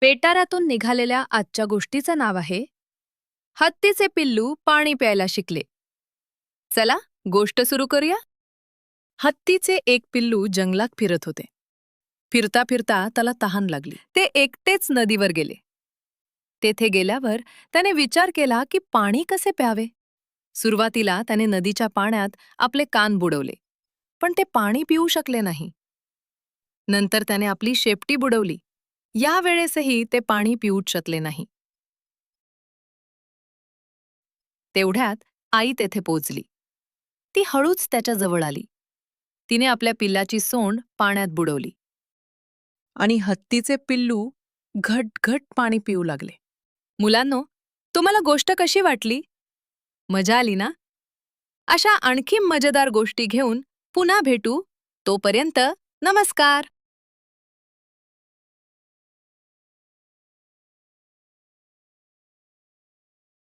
पेटाऱ्यातून निघालेल्या आजच्या गोष्टीचं नाव आहे हत्तीचे पिल्लू पाणी प्यायला शिकले. चला गोष्ट सुरू करूया. हत्तीचे एक पिल्लू जंगलात फिरत होते. फिरता फिरता त्याला तहान लागली. ते एकटेच नदीवर गेले. तेथे गेल्यावर त्याने विचार केला की पाणी कसे प्यावे. सुरुवातीला त्याने नदीच्या पाण्यात आपले कान बुडवले, पण ते पाणी पिऊ शकले नाही. नंतर त्याने आपली शेपटी बुडवली. या वेळेसही ते पाणी पिऊच शकले नाही. तेवढ्यात आई तेथे पोचली. ती हळूच त्याच्या जवळ आली. तिने आपल्या पिल्लाची सोंड पाण्यात बुडवली आणि हत्तीचे पिल्लू घटघट पाणी पिऊ लागले. मुलांनो, तुम्हाला गोष्ट कशी वाटली? मजा आली ना? अशा आणखी मजेदार गोष्टी घेऊन पुन्हा भेटू. तोपर्यंत नमस्कार.